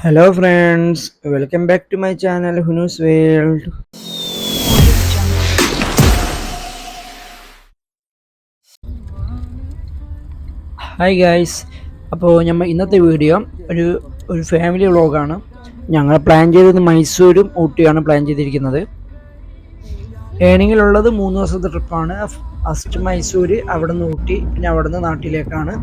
Hello friends, welcome back to my channel Hunu's World. Hi guys, അപ്പോൾ നമ്മൾ ഇന്നത്തെ video ഒരു ഒരു ഫാമിലി വ്ളോഗാണ്. ഞങ്ങൾ പ്ലാൻ ചെയ്തത് മൈസൂരും ഊട്ടിയാണ് പ്ലാൻ ചെയ്തിരിക്കുന്നത്. ഏണിങ്ങിലുള്ളത് 3 ദിവസത്തെ ട്രിപ്പാണ്. ഫസ്റ്റ് മൈസൂർ, അവിടെ നിന്ന് ഊട്ടി, പിന്നെ അവിടെ നിന്ന് നാട്ടിലേക്കാണ്.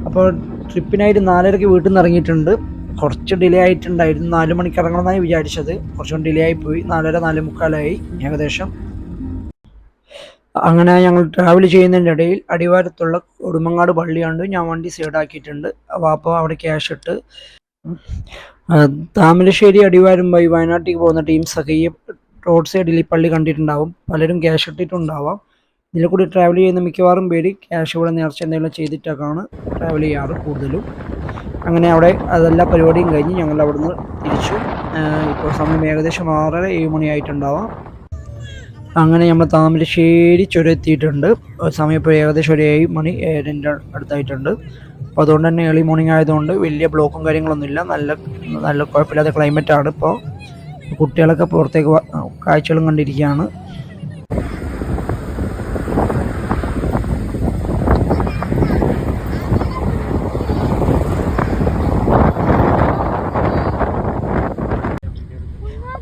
അപ്പോൾ ട്രിപ്പിനായിട്ട് 4:30 വീട്ടിൽ നിന്ന് ഇറങ്ങിയിട്ടുണ്ട്. കുറച്ച് ഡിലേ ആയിട്ടുണ്ടായിരുന്നു. 4 മണിക്ക് ഇറങ്ങണമെന്നാണ് വിചാരിച്ചത്. കുറച്ചും ഡിലേ ആയിപ്പോയി. 4:30 4:45 ഏകദേശം. അങ്ങനെ ഞങ്ങൾ ട്രാവൽ ചെയ്യുന്നതിൻ്റെ ഇടയിൽ അടിവാരത്തുള്ള കൊടുമങ്ങാട് പള്ളി കണ്ട് ഞാൻ വണ്ടി സൈഡാക്കിയിട്ടുണ്ട്. അപ്പോൾ അവിടെ ക്യാഷ് ഇട്ട് താമരശ്ശേരി അടിവാരം വഴി വയനാട്ടിലേക്ക് പോകുന്ന ടീംസൊക്കെ ഈ റോഡ് സൈഡിൽ ഈ പള്ളി കണ്ടിട്ടുണ്ടാവും. പലരും ക്യാഷ് ഇട്ടിട്ടുണ്ടാവാം. ഇതിൽ കൂടി ട്രാവൽ ചെയ്യുന്ന മിക്കവാറും പേര് ക്യാഷ് ഇവിടെ നേർച്ച എന്തെങ്കിലും ചെയ്തിട്ടൊക്കെയാണ് ട്രാവൽ ചെയ്യാറ് കൂടുതലും. അങ്ങനെ അവിടെ അതെല്ലാ പരിപാടിയും കഴിഞ്ഞ് ഞങ്ങൾ അവിടുന്ന് തിരിച്ചു. ഇപ്പോൾ സമയം ഏകദേശം 6:30-7 മണിയായിട്ടുണ്ടാവാം. അങ്ങനെ നമ്മൾ താമരശ്ശേരി ചുരം എത്തിയിട്ടുണ്ട്. സമയം ഇപ്പോൾ ഏകദേശം ഒരു 7 മണി 7:30 അടുത്തായിട്ടുണ്ട്. അപ്പോൾ അതുകൊണ്ട് തന്നെ ഏർലി മോർണിംഗ് ആയതുകൊണ്ട് വലിയ ബ്ലോക്കും കാര്യങ്ങളൊന്നുമില്ല. നല്ല കുഴപ്പമില്ലാത്ത ക്ലൈമറ്റാണ്. ഇപ്പോൾ കുട്ടികളൊക്കെ പുറത്തേക്ക് കാഴ്ചകളും കണ്ടിരിക്കുകയാണ്.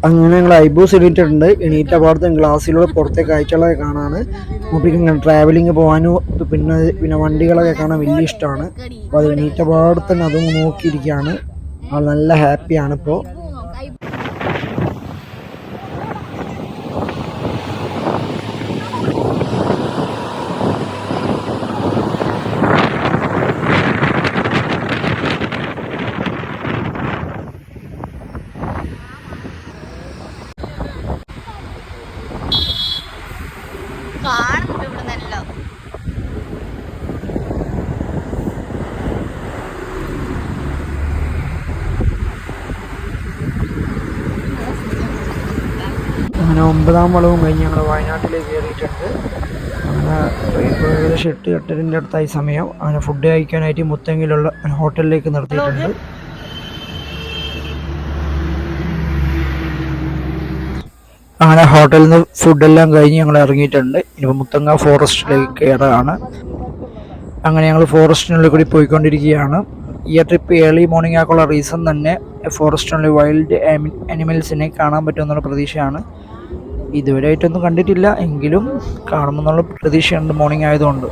അങ്ങനെ ഞങ്ങൾ ഐബൂസ് എണീറ്റിട്ടുണ്ട്. എണീറ്റ പാടത്ത് ഗ്ലാസ്സിലൂടെ പുറത്തെ കാഴ്ചകളൊക്കെ കാണാനാണ്. മൂപ്പിക്ക് ഇങ്ങനെ ട്രാവലിങ് പോകാനും പിന്നെ വണ്ടികളൊക്കെ കാണാൻ വലിയ ഇഷ്ടമാണ്. അപ്പോൾ അത് എണീറ്റ പാടത്ത് തന്നെ അതും നോക്കിയിരിക്കുകയാണ്. ആൾ നല്ല ഹാപ്പിയാണ് ഇപ്പോൾ. അങ്ങനെ 9ാം വളവും കഴിഞ്ഞ് ഞങ്ങൾ വയനാട്ടിലേക്ക് കയറിയിട്ടുണ്ട്. അങ്ങനെ ഇപ്പോൾ ഏകദേശം 8-8:30 അടുത്തായി സമയം. അങ്ങനെ ഫുഡ് കഴിക്കാനായിട്ട് മുത്തങ്ങിലുള്ള ഹോട്ടലിലേക്ക് നിർത്തിയിട്ടുണ്ട്. അങ്ങനെ ഹോട്ടലിൽ നിന്ന് ഫുഡെല്ലാം കഴിഞ്ഞ് ഞങ്ങൾ ഇറങ്ങിയിട്ടുണ്ട്. ഇനിയിപ്പോൾ മുത്തങ്ങ ഫോറസ്റ്റിലേക്ക് കയറുകയാണ്. അങ്ങനെ ഞങ്ങൾ ഫോറസ്റ്റിനുള്ളിൽ കൂടി പോയിക്കൊണ്ടിരിക്കുകയാണ്. ഈ ട്രിപ്പ് ഏർലി മോർണിംഗ് ആക്കുള്ള റീസൺ തന്നെ ഫോറസ്റ്റിനുള്ളിൽ വൈൽഡ് ആനിമൽസിനെ കാണാൻ പറ്റുമെന്നുള്ള പ്രതീക്ഷയാണ്. ഇതുവരെയായിട്ടൊന്നും കണ്ടിട്ടില്ല, എങ്കിലും കാണുമെന്നുള്ള പ്രതീക്ഷയുണ്ട് മോർണിംഗ് ആയതുകൊണ്ട്.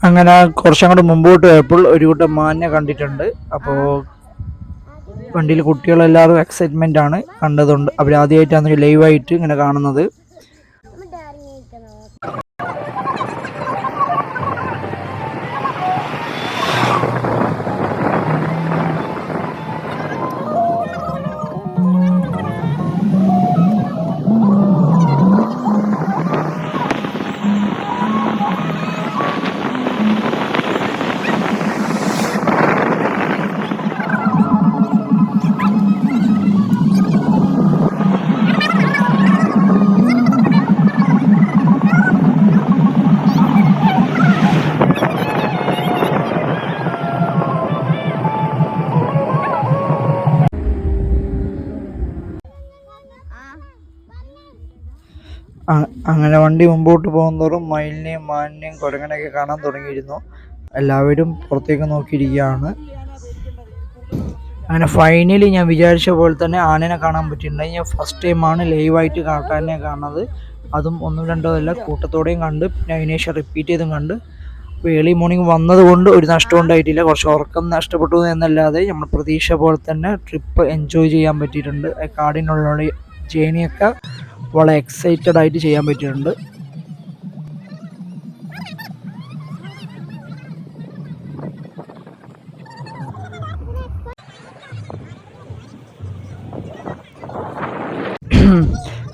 അങ്ങനെ കുറച്ചങ്ങോട്ട് മുമ്പോട്ട് പോയപ്പോൾ ഒരു കൂട്ടം മാനിനെ കണ്ടിട്ടുണ്ട്. അപ്പോൾ വണ്ടിയിൽ കുട്ടികളെല്ലാവരും എക്സൈറ്റ്മെൻ്റ് ആണ് കണ്ടതുകൊണ്ട്. അവരാദ്യമായിട്ടാണ് ലൈവായിട്ട് ഇങ്ങനെ കാണുന്നത്. അങ്ങനെ വണ്ടി മുമ്പോട്ട് പോകുന്നതോറും മയിലിനെയും മാനിനെയും കുരങ്ങനെയൊക്കെ കാണാൻ തുടങ്ങിയിരുന്നു. എല്ലാവരും പുറത്തേക്ക് നോക്കിയിരിക്കുകയാണ്. അങ്ങനെ ഫൈനലി ഞാൻ വിചാരിച്ച പോലെ തന്നെ ആനനെ കാണാൻ പറ്റിയിട്ടുണ്ട്. ഞാൻ ഫസ്റ്റ് ടൈമാണ് ലൈവായിട്ട് കാട്ടാനെ കാണുന്നത്. അതും 1-2 അല്ല, കൂട്ടത്തോടെയും കണ്ട്. പിന്നെ അതിനുശേഷം റിപ്പീറ്റ് ചെയ്തും കണ്ട്. അപ്പോൾ ഏർലി മോർണിംഗ് വന്നതുകൊണ്ട് ഒരു നഷ്ടം ഉണ്ടായിട്ടില്ല. കുറച്ച് ഉറക്കം നഷ്ടപ്പെട്ടു എന്നല്ലാതെ നമ്മൾ പ്രതീക്ഷ പോലെ തന്നെ ട്രിപ്പ് എൻജോയ് ചെയ്യാൻ പറ്റിയിട്ടുണ്ട്. കാടിനുള്ള ജേണിയൊക്കെ വളരെ എക്സൈറ്റഡ് ആയിട്ട് ചെയ്യാൻ പറ്റിയിട്ടുണ്ട്.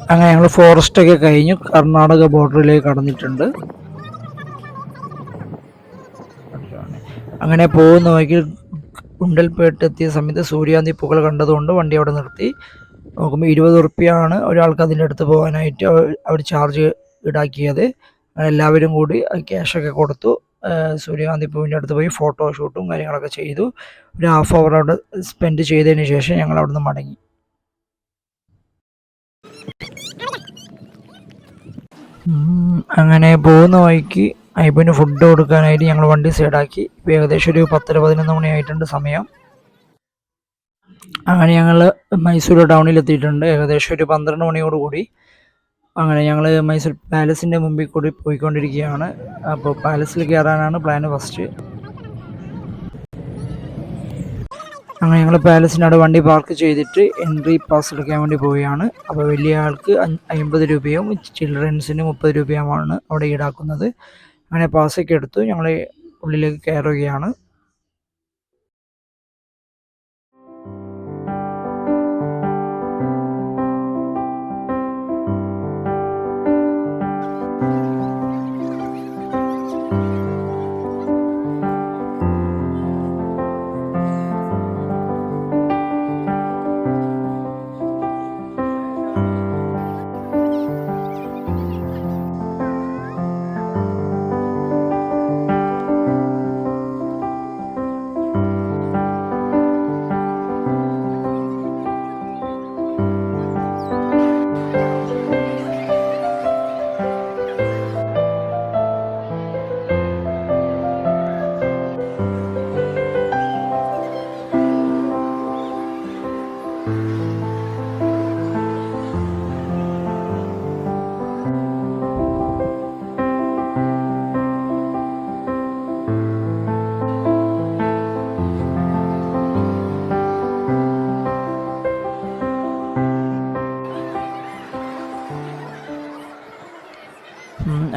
അങ്ങനെ ഞങ്ങൾ ഫോറസ്റ്റൊക്കെ കഴിഞ്ഞു കർണാടക ബോർഡറിലേക്ക് കടന്നിട്ടുണ്ട്. അങ്ങനെ പോകുന്ന വഴിക്ക് ഗുണ്ടൽപേട്ട് എത്തിയ സമയത്ത് സൂര്യാന്തി പൂക്കൾ കണ്ടതുകൊണ്ട് വണ്ടി അവിടെ നിർത്തി. നോക്കുമ്പോൾ 20 ഉറുപ്പ്യയാണ് ഒരാൾക്ക് അതിൻ്റെ അടുത്ത് പോകാനായിട്ട് അവർ ചാർജ് ഈടാക്കിയത്. എല്ലാവരും കൂടി ക്യാഷൊക്കെ കൊടുത്തു. സൂര്യകാന്തി പൂവിൻ്റെ അടുത്ത് പോയി ഫോട്ടോഷൂട്ടും കാര്യങ്ങളൊക്കെ ചെയ്തു. ഒരു ഹാഫ് അവർ അവിടെ സ്പെൻഡ് ചെയ്തതിന് ശേഷം ഞങ്ങൾ അവിടെ നിന്ന് മടങ്ങി. അങ്ങനെ പോകുന്ന വഴിക്ക് ഐബുവിന് ഫുഡ് കൊടുക്കാനായിട്ട് ഞങ്ങൾ വണ്ടി സൈഡാക്കി. ഇപ്പോൾ ഏകദേശം ഒരു 10-11 മണിയായിട്ടുണ്ട് സമയം. അങ്ങനെ ഞങ്ങൾ മൈസൂർ ടൗണിൽ എത്തിയിട്ടുണ്ട്. ഏകദേശം ഒരു 12 മണിയോടുകൂടി. അങ്ങനെ ഞങ്ങൾ മൈസൂർ പാലസിൻ്റെ മുമ്പിൽ കൂടി പോയിക്കൊണ്ടിരിക്കുകയാണ്. അപ്പോൾ പാലസിൽ കയറാനാണ് പ്ലാന് ഫസ്റ്റ്. അങ്ങനെ ഞങ്ങൾ പാലസിനവിടെ വണ്ടി പാർക്ക് ചെയ്തിട്ട് എൻട്രി പാസ് എടുക്കാൻ വേണ്ടി പോവുകയാണ്. അപ്പോൾ വലിയ ആൾക്ക് 50 രൂപയും ചിൽഡ്രൻസിന് 30 രൂപയുമാണ് അവിടെ ഈടാക്കുന്നത്. അങ്ങനെ പാസ്സൊക്കെ എടുത്തു ഞങ്ങൾ ഉള്ളിലേക്ക് കയറുകയാണ്.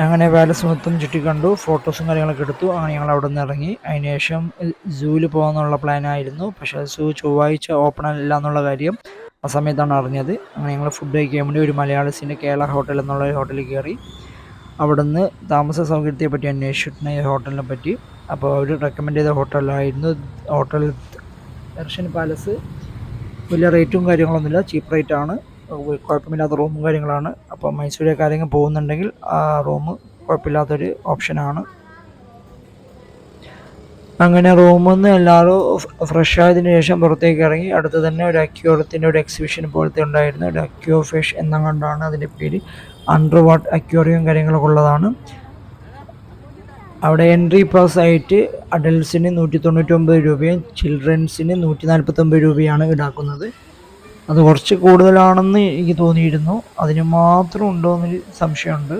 അങ്ങനെ പാലസ് മൊത്തം ചുറ്റിക്കണ്ടു, ഫോട്ടോസും കാര്യങ്ങളൊക്കെ എടുത്തു. അങ്ങനെ ഞങ്ങൾ അവിടെ നിന്ന് ഇറങ്ങി. അതിനുശേഷം സൂവിൽ പോകാമെന്നുള്ള പ്ലാനായിരുന്നു. പക്ഷേ സൂ ചൊവ്വാഴ്ച ഓപ്പൺ അല്ല എന്നുള്ള കാര്യം ആ സമയത്താണ് അറിഞ്ഞത്. അങ്ങനെ ഞങ്ങൾ ഫുഡ് കഴിക്കാൻ വേണ്ടി ഒരു മലയാളീസിൻ്റെ കേരള ഹോട്ടൽ എന്നുള്ള ഹോട്ടലിൽ കയറി. അവിടെ നിന്ന് താമസ സൗകര്യത്തെ പറ്റി അന്വേഷിച്ചിട്ടുണ്ട്, ഈ ഹോട്ടലിനെ പറ്റി. അപ്പോൾ അവർ റെക്കമെൻഡ് ചെയ്ത ഹോട്ടലായിരുന്നു ഹോട്ടൽ ദർശൻ പാലസ്. വലിയ റേറ്റും കാര്യങ്ങളൊന്നുമില്ല, ചീപ്പ് റേറ്റാണ്, കുഴപ്പമില്ലാത്ത റൂമും കാര്യങ്ങളാണ്. അപ്പോൾ മൈസൂരൊക്കെ ആരെങ്കിലും പോകുന്നുണ്ടെങ്കിൽ ആ റൂം കുഴപ്പമില്ലാത്തൊരു ഓപ്ഷനാണ്. അങ്ങനെ റൂമിൽ നിന്ന് എല്ലാവരും ഫ്രഷ് ആയതിനു ശേഷം പുറത്തേക്ക് ഇറങ്ങി. അടുത്ത് തന്നെ ഒരു അക്വേറിയത്തിൻ്റെ ഒരു എക്സിബിഷൻ പോലത്തെ ഉണ്ടായിരുന്നു. ഒരു അക്വോ ഫിഷ് എന്നുകൊണ്ടാണ് അതിൻ്റെ പേര്. അണ്ടർ വാട്ടർ അക്വേറിയം കാര്യങ്ങളൊക്കെ ഉള്ളതാണ്. അവിടെ എൻട്രി പാസ് ആയിട്ട് അഡൽട്ട്സിന് 199 രൂപയും ചിൽഡ്രൻസിന് 149 രൂപയാണ് ഈടാക്കുന്നത്. അത് കുറച്ച് കൂടുതലാണെന്ന് എനിക്ക് തോന്നിയിരുന്നു. അതിന് മാത്രം ഉണ്ടോ എന്നൊരു സംശയമുണ്ട്.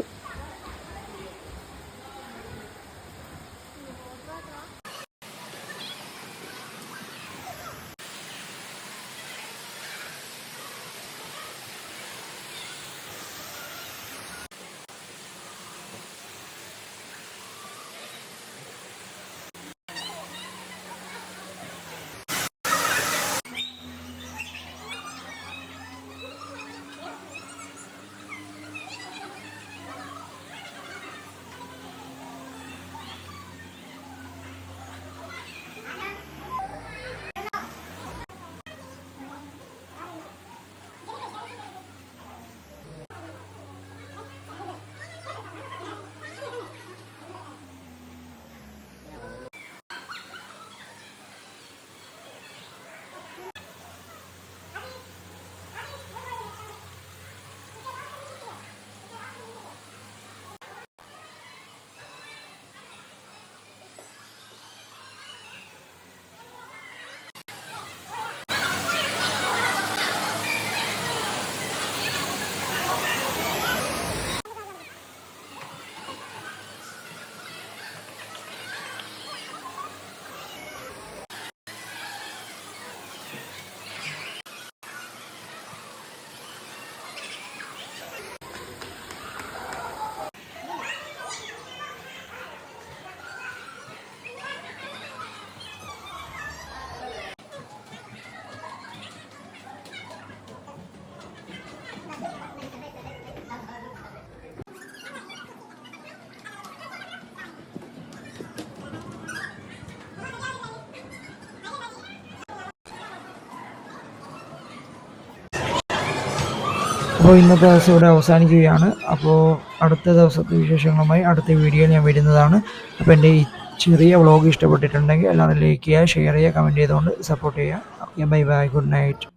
അപ്പോൾ ഇന്നത്തെ ദിവസം ഇവിടെ അവസാനിക്കുകയാണ്. അപ്പോൾ അടുത്ത ദിവസത്തെ വിശേഷങ്ങളുമായി അടുത്ത വീഡിയോയിൽ ഞാൻ വരുന്നതാണ്. അപ്പോൾ എൻ്റെ ഈ ചെറിയ വ്ളോഗ് ഇഷ്ടപ്പെട്ടിട്ടുണ്ടെങ്കിൽ എല്ലാവരും ലൈക്ക് ചെയ്യുക, ഷെയർ ചെയ്യുക, കമൻറ്റ് ചെയ്തുകൊണ്ട് സപ്പോർട്ട് ചെയ്യുക. Okay, bye bye, good night.